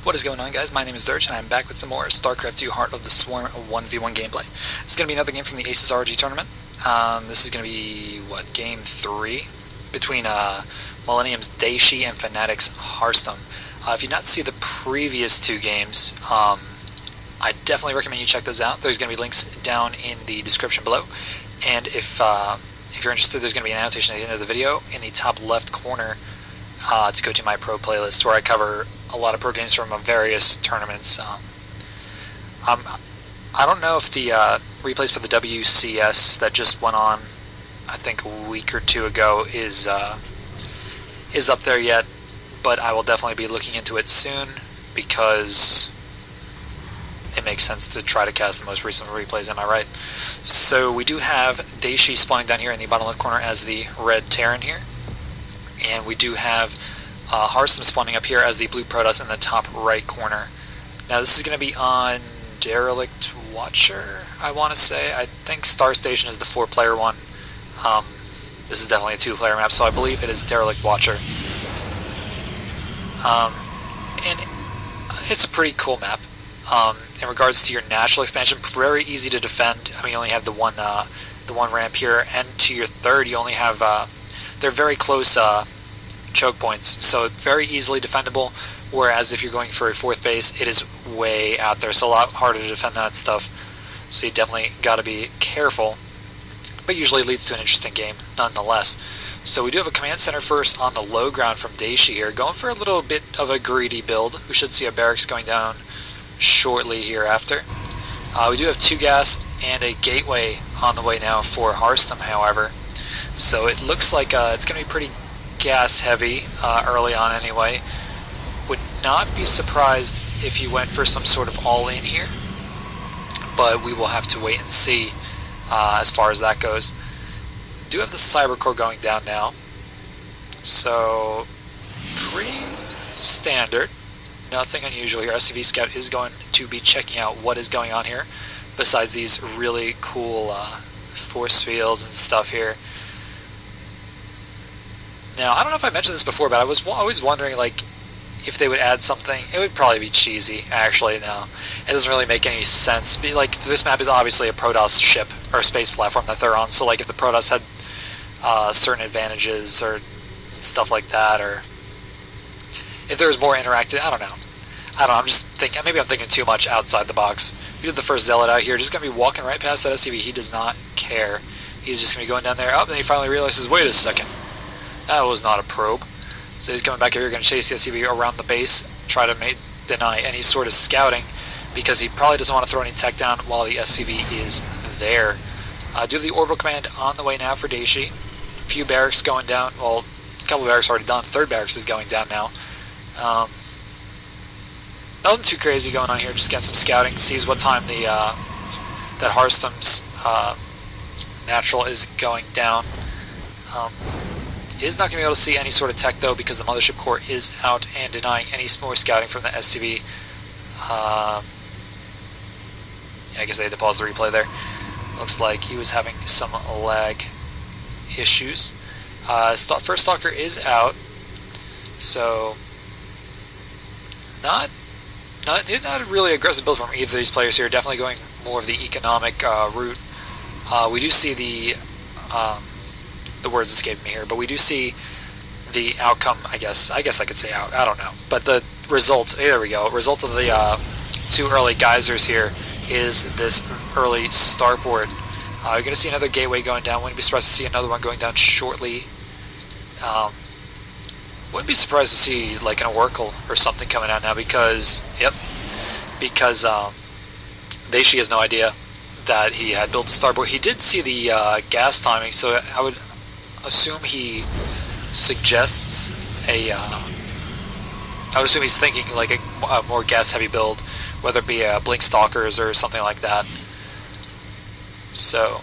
What is going on, guys? My name is Dirge, and I'm back with some more Starcraft 2 Heart of the Swarm 1v1 gameplay. It's going to be another game from the Asus RG tournament. This is going to be, game 3? Between Millennium's Dayshi and Fnatic's Harstem. If you not see the previous two games, I definitely recommend you check those out. There's going to be links down in the description below. And if you're interested, there's going to be an annotation at the end of the video in the top left corner to go to my pro playlist, where I cover a lot of pro games from various tournaments. I don't know if the replays for the WCS that just went on, I think a week or two ago, is up there yet, but I will definitely be looking into it soon, because it makes sense to try to cast the most recent replays, am I right? So we do have Dayshi spawning down here in the bottom left corner as the red Terran here, and we do have Harstem spawning up here as the blue Protoss in the top right corner. Now this is going to be on Derelict Watcher, I want to say. I think Star Station is the 4-player one. This is definitely a 2-player map, so I believe it is Derelict Watcher. And it's a pretty cool map. In regards to your natural expansion, very easy to defend. I mean, you only have the one ramp here, and to your third, you only have they're very close choke points, so very easily defendable. Whereas if you're going for a fourth base, it is way out there, so a lot harder to defend that stuff. So you definitely got to be careful, but usually leads to an interesting game nonetheless. So we do have a command center first on the low ground from Dayshi here, going for a little bit of a greedy build. We should see a barracks going down shortly hereafter. We do have 2 gas and a gateway on the way now for Harstem, however. So it looks like it's going to be pretty gas heavy early on anyway. Would not be surprised if he went for some sort of all-in here, but we will have to wait and see as far as that goes. Do have the cyber core going down now, so pretty standard, nothing unusual here. SCV Scout is going to be checking out what is going on here, besides these really cool force fields and stuff here. Now, I don't know if I mentioned this before, but I was always wondering, like, if they would add something. It would probably be cheesy, actually. No, it doesn't really make any sense. Like, this map is obviously a Protoss ship or space platform that they're on, so like if the Protoss had certain advantages or stuff like that, or if there was more interactive, I don't know. I'm just thinking, maybe I'm thinking too much outside the box. We did the first Zealot out here, just going to be walking right past that SCV. He does not care. He's just going to be going down there. And he finally realizes, wait a second, that was not a probe. So he's coming back here, going to chase the SCV around the base, try to deny any sort of scouting, because he probably doesn't want to throw any tech down while the SCV is there. Do the orbital command on the way now for Dayshi. A few barracks going down. Well, a couple of barracks already done. Third barracks is going down now. Nothing too crazy going on here. Just getting some scouting. Sees what time that Harstem's natural is going down. Is not going to be able to see any sort of tech though, because the mothership core is out and denying any more scouting from the SCV. Yeah, I guess they had to pause the replay there. Looks like he was having some lag issues. First Stalker is out, so not a really aggressive build from either of these players here. Definitely going more of the economic route. We do see the words escaped me here, but we do see the outcome. I guess I could say out. I don't know, but the result. There we go. Result of the 2 early geysers here is this early starport. You're going to see another gateway going down. Wouldn't be surprised to see another one going down shortly. Wouldn't be surprised to see like an Oracle or something coming out now, because Dayshi has no idea that he had built a starport. He did see the gas timing, so I would assume he suggests I would assume he's thinking like a more gas heavy build, whether it be Blink Stalkers or something like that. So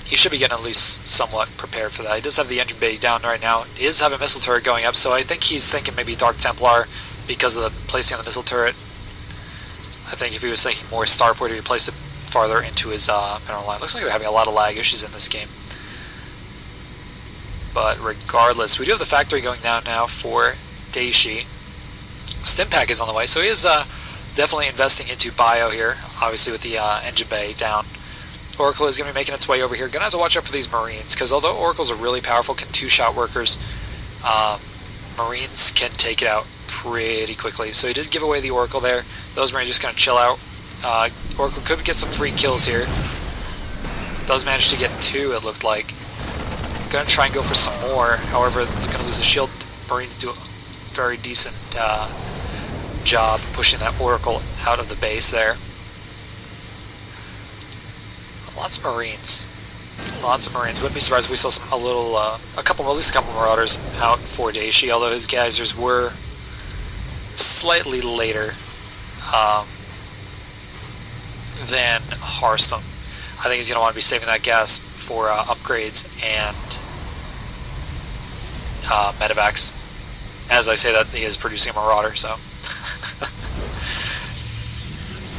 he should be getting at least somewhat prepared for that. He does have the engine bay down right now. He does have a missile turret going up, so I think he's thinking maybe Dark Templar because of the placing of the missile turret. I think if he was thinking more starport, he would place it farther into his mineral line. Looks like they're having a lot of lag issues in this game. But regardless, we do have the factory going down now for Dayshi. Stimpack is on the way, so he is definitely investing into bio here, obviously with the engine bay down. Oracle is going to be making its way over here. Going to have to watch out for these Marines, because although Oracles are really powerful, can two-shot workers, Marines can take it out pretty quickly. So he did give away the Oracle there. Those Marines just kind of chill out. Oracle could get some free kills here. Does manage to get 2, it looked like. Going to try and go for some more. However, they're going to lose a shield. Marines do a very decent job pushing that Oracle out of the base there. Lots of Marines. Lots of Marines. Wouldn't be surprised if we saw some at least a couple Marauders out for Dayshi, although his geysers were slightly later than Harstem. I think he's going to want to be saving that gas for upgrades and medevacs. As I say that, he is producing a Marauder, so.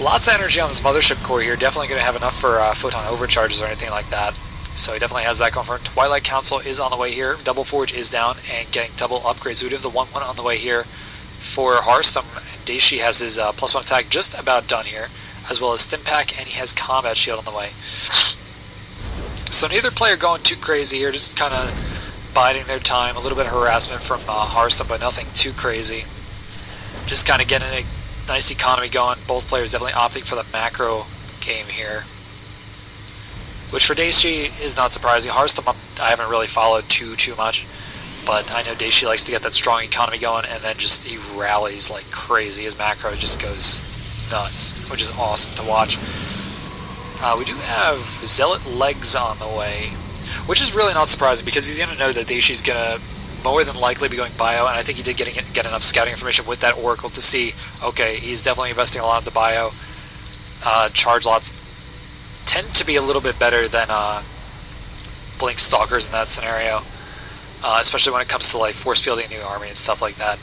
Lots of energy on this mothership core here. Definitely going to have enough for photon overcharges or anything like that. So he definitely has that going for him. Twilight Council is on the way here. Double Forge is down and getting double upgrades. So we do have the 1-1 on the way here for Harstem. Dayshi has his +1 attack just about done here, as well as Stimpack, and he has Combat Shield on the way. So neither player going too crazy here, just kind of biding their time. A little bit of harassment from Harstem, but nothing too crazy. Just kind of getting a nice economy going. Both players definitely opting for the macro game here, which for Dayshi is not surprising. Harstem I haven't really followed too much, but I know Dayshi likes to get that strong economy going, and then just he rallies like crazy. His macro just goes nuts, which is awesome to watch. We do have Zealot Legs on the way, which is really not surprising because he's going to know that Daishi's going to more than likely be going bio, and I think he did get enough scouting information with that Oracle to see, okay, he's definitely investing a lot into bio. Charge lots tend to be a little bit better than Blink Stalkers in that scenario, especially when it comes to like force fielding the army and stuff like that.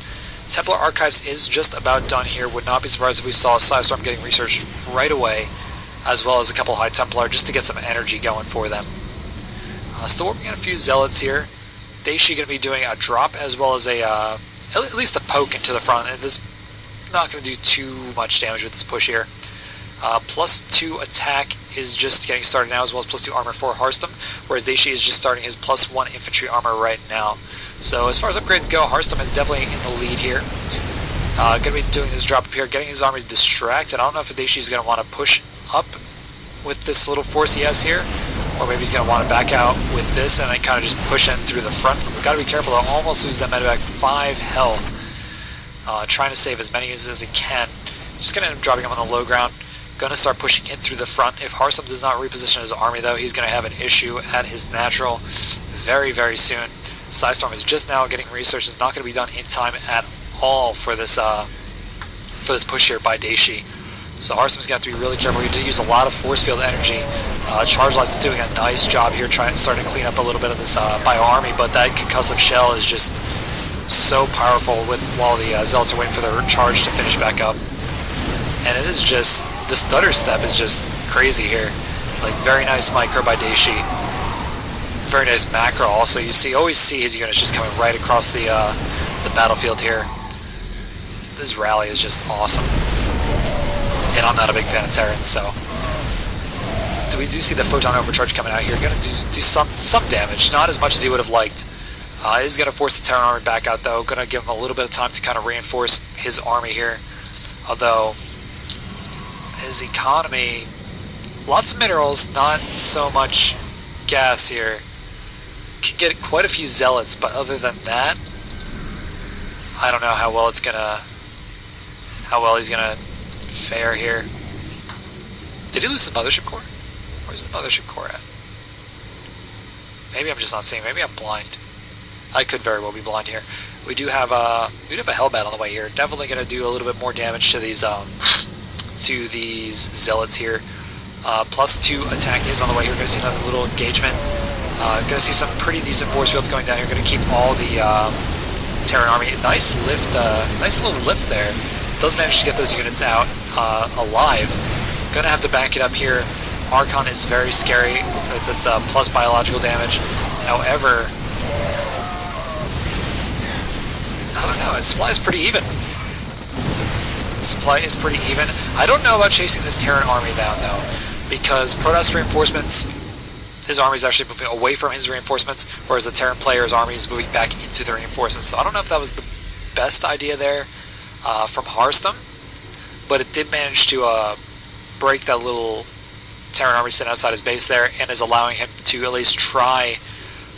Templar Archives is just about done here. Would not be surprised if we saw Psystorm getting researched right away, as well as a couple High Templar just to get some energy going for them. Still working on a few Zealots here. Dayshi going to be doing a drop as well as a at least a poke into the front, and this is not going to do too much damage with this push here. +2 attack is just getting started now, as well as +2 armor for Harstem, whereas Dayshi is just starting his +1 infantry armor right now. So as far as upgrades go, Harstem is definitely in the lead here. Going to be doing this drop up here, getting his army distracted. I don't know if Dayshi is going to want to push up with this little force he has here, or maybe he's going to want to back out with this and then kind of just push in through the front. We've got to be careful, I'll almost lose that medevac. 5 health. Trying to save as many as he can. Just going to end up dropping him on the low ground. Going to start pushing in through the front. If Harstem does not reposition his army, though, he's going to have an issue at his natural very, very soon. Psystorm is just now getting research. It's not going to be done in time at all for this push here by Dayshi. So Harstem's going to have to be really careful. He did use a lot of force field energy. Charge Light's doing a nice job here, starting to clean up a little bit of this bio army, but that concussive shell is just so powerful while the Zealots are waiting for their charge to finish back up. And it is just, the stutter step is just crazy here. Like, very nice micro by Dayshi. Very nice macro also. You always see his units just coming right across the battlefield here. This rally is just awesome. And I'm not a big fan of Terrans, so we do see the photon overcharge coming out here. Going to do some damage, not as much as he would have liked. He's going to force the Terran army back out, though. Going to give him a little bit of time to kind of reinforce his army here. Although his economy, lots of minerals, not so much gas here. Can get quite a few Zealots, but other than that, I don't know how well he's gonna fare here. Did he lose the mothership core? Where's the mothership core at? Maybe I'm just not seeing. Maybe I'm blind. I could very well be blind here. We do have a Hellbat on the way here. Definitely going to do a little bit more damage to these Zealots here. +2 attack is on the way here. Going to see another little engagement. Going to see some pretty decent force fields going down here. Going to keep all the Terran army. Nice lift. Nice little lift there. Does manage to get those units out alive. Going to have to back it up here. Archon is very scary with its plus biological damage. However, I don't know, his supply is pretty even. supply is pretty even. I don't know about chasing this Terran army down though, because Protoss reinforcements, his army is actually moving away from his reinforcements, whereas the Terran player's army is moving back into the reinforcements. So I don't know if that was the best idea there from Harstem, but it did manage to break that little Terran army sitting outside his base there, and is allowing him to at least try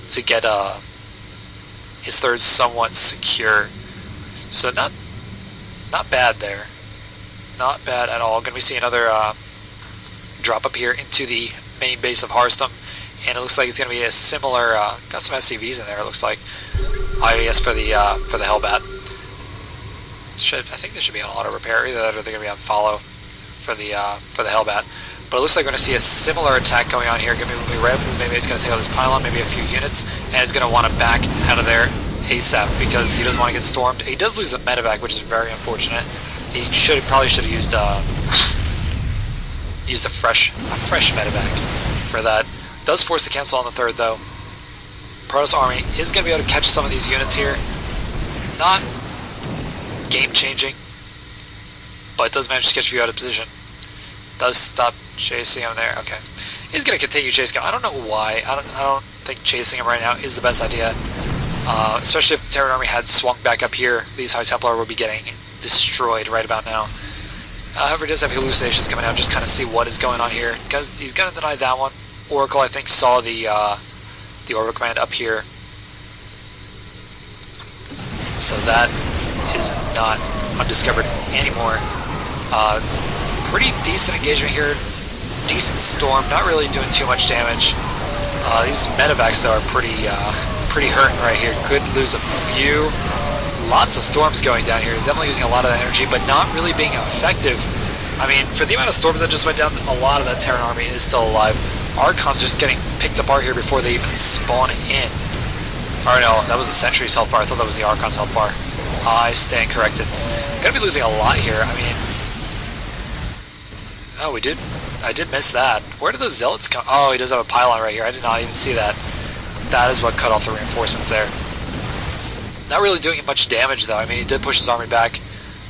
to get his third somewhat secure. So not bad there. Not bad at all. Going to be seeing another drop up here into the main base of Harstem, and it looks like it's going to be a similar. Got some SCVs in there. It looks like. IAS for the Hellbat. I think this should be on auto repair. Either that or they're going to be on follow for the Hellbat. But it looks like we're going to see a similar attack going on here. Going to be moving red. Maybe it's going to take out this pylon, maybe a few units, and it's going to want to back out of there ASAP because he doesn't want to get stormed. He does lose the medevac, which is very unfortunate. He probably should have used a fresh medevac for that. Does force the cancel on the third though. Protoss army is going to be able to catch some of these units here. Not game changing, but does manage to catch a few out of position. Does stop chasing him there. Okay, he's going to continue chasing him. I don't know why. I don't think chasing him right now is the best idea. Especially if the Terran army had swung back up here, these High Templar would be getting destroyed right about now. However, he does have hallucinations coming out, just kind of see what is going on here. Because he's going to deny that one. Oracle, I think, saw the Orbital Command up here. So that is not undiscovered anymore. Pretty decent engagement here. Decent storm, not really doing too much damage. These medevacs, though, are pretty hurting right here. Could lose a few. Lots of storms going down here. Definitely using a lot of that energy, but not really being effective. I mean, for the amount of storms that just went down, a lot of that Terran army is still alive. Archons just getting picked apart here before they even spawn in. Or no, that was the Sentry's health bar. I thought that was the Archon's health bar. I stand corrected. Gonna be losing a lot here. I mean, oh, I did miss that. Where did those Zealots come? Oh, he does have a pylon right here. I did not even see that. That is what cut off the reinforcements there. Not really doing much damage though. I mean, he did push his army back.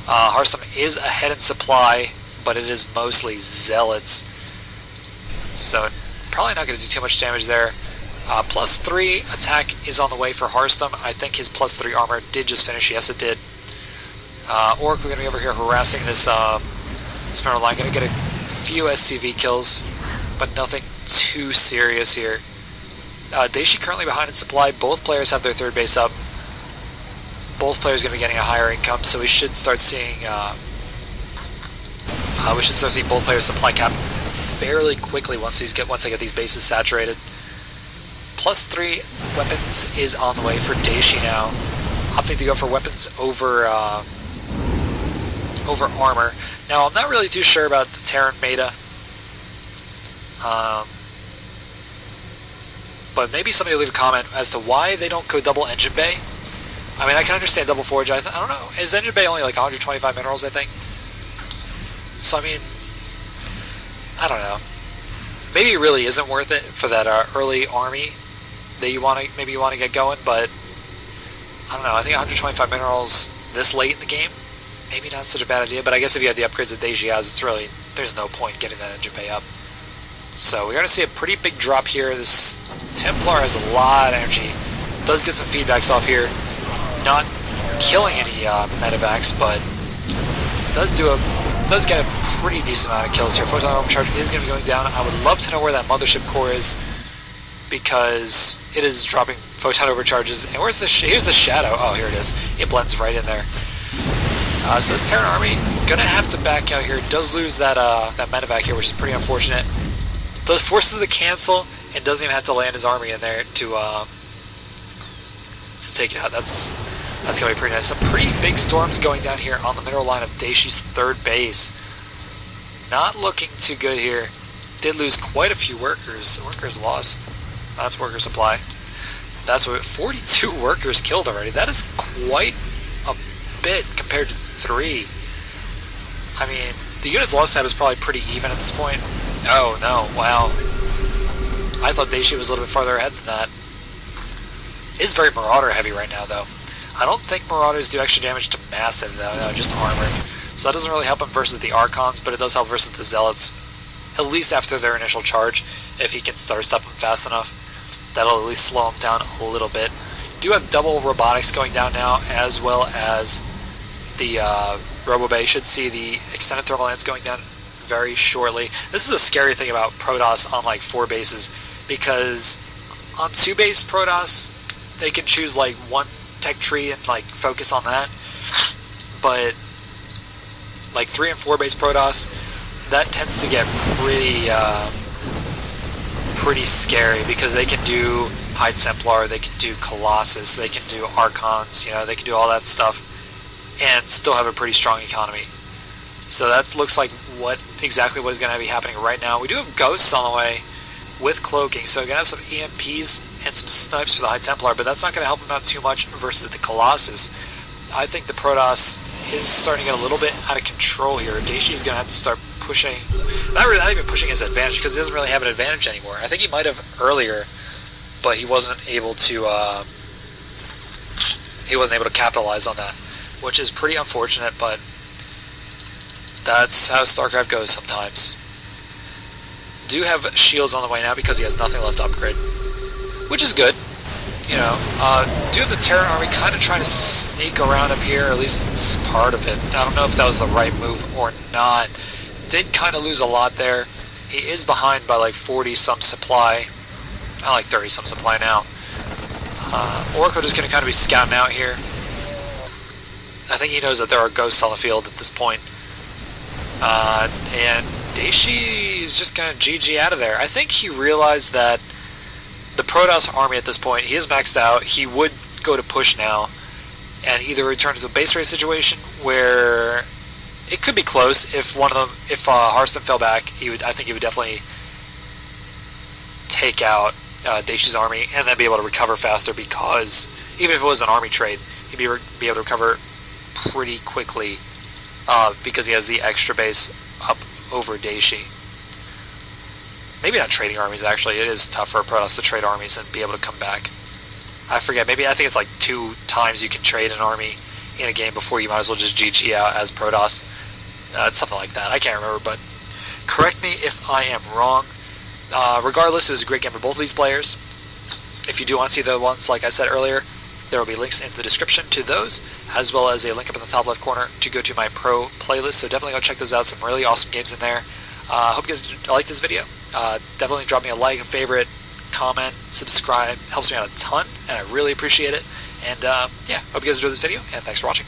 Harstem is ahead in supply, but it is mostly Zealots. So probably not going to do too much damage there. +3 attack is on the way for Harstem. I think his +3 armor did just finish. Yes, it did. Oracle going to be over here harassing this mineral line. Going to get a few SCV kills, but nothing too serious here. Dayshi currently behind in supply. Both players have their third base up. Both players going to be getting a higher income, so we should start seeing both players supply cap fairly quickly once they get these bases saturated. +3 weapons is on the way for Dayshi now. Opting to go for weapons over armor. Now I'm not really too sure about the Terran meta. But maybe somebody will leave a comment as to why they don't go double engine bay. I mean, I can understand double forge. I don't know. Is engine bay only like 125 minerals, I think? So, I mean, I don't know. Maybe it really isn't worth it for that early army that you want to get going, but I don't know. I think 125 minerals this late in the game, maybe not such a bad idea, but I guess if you have the upgrades that Dayshi has, there's no point getting that engine bay up. So we're going to see a pretty big drop here. This Templar has a lot of energy. Does get some feedbacks off here. Not killing any medevacs, but does get a pretty decent amount of kills here. Photon overcharge is going to be going down. I would love to know where that mothership core is, because it is dropping photon overcharges. And here's the shadow. Oh, here it is. It blends right in there. So this Terran army gonna have to back out here. Does lose that medevac here, which is pretty unfortunate. Does forces the cancel and doesn't even have to land his army in there to take it out. That's gonna be pretty nice. Some pretty big storms going down here on the mineral line of Daishi's third base. Not looking too good here. Did lose quite a few workers. Workers lost. That's worker supply. That's what 42 workers killed already. That is quite a bit compared to 3. I mean, the units lost tab is probably pretty even at this point. Oh no! Wow. I thought Dayshi was a little bit farther ahead than that. It's very Marauder heavy right now, though. I don't think Marauders do extra damage to massive, though. No, just armored. So that doesn't really help him versus the Archons, but it does help versus the Zealots, at least after their initial charge. If he can step them fast enough, that'll at least slow him down a little bit. Do have double robotics going down now, as well as the Robo-Bay. Should see the extended thermal lance going down very shortly. This is the scary thing about Protoss on like 4 bases, because on 2 base Protoss they can choose like one tech tree and like focus on that, but like 3 and 4 base Protoss, that tends to get pretty scary, because they can do Hyde Templar, they can do Colossus, they can do Archons, you know, they can do all that stuff and still have a pretty strong economy. So that looks like what is going to be happening right now. We do have Ghosts on the way with Cloaking, so we're going to have some EMPs and some snipes for the High Templar, but that's not going to help him out too much versus the Colossus. I think the Protoss is starting to get a little bit out of control here. Dayshi is going to have to start pushing, not even pushing his advantage, because he doesn't really have an advantage anymore. I think he might have earlier, but he wasn't able to capitalize on that, which is pretty unfortunate, but that's how StarCraft goes sometimes. Do have shields on the way now because he has nothing left to upgrade, which is good. You know, do have the Terran army kind of trying to sneak around up here, at least it's part of it. I don't know if that was the right move or not. Did kind of lose a lot there. He is behind by like 40-some supply. I like 30-some supply now. Oracle just going to kind of be scouting out here. I think he knows that there are ghosts on the field at this point. And Dayshi is just going to GG out of there. I think he realized that the Protoss army at this point, he is maxed out. He would go to push now and either return to the base race situation, where it could be close if one of them, if Harstem fell back, I think he would definitely take out Daishi's army and then be able to recover faster, because even if it was an army trade, he'd be able to recover pretty quickly, because he has the extra base up over Dayshi. Maybe not trading armies, actually. It is tough for Protoss to trade armies and be able to come back. I forget, I think it's like 2 times you can trade an army in a game before you might as well just GG out as Protoss. It's something like that. I can't remember, but correct me if I am wrong. Regardless, it was a great game for both of these players. If you do want to see the ones like I said earlier, there will be links in the description to those, as well as a link up in the top left corner to go to my pro playlist, so definitely go check those out. Some really awesome games in there. Hope you guys like this video. Definitely drop me a like, a favorite, comment, subscribe. Helps me out a ton, and I really appreciate it. And yeah, hope you guys enjoyed this video, and thanks for watching.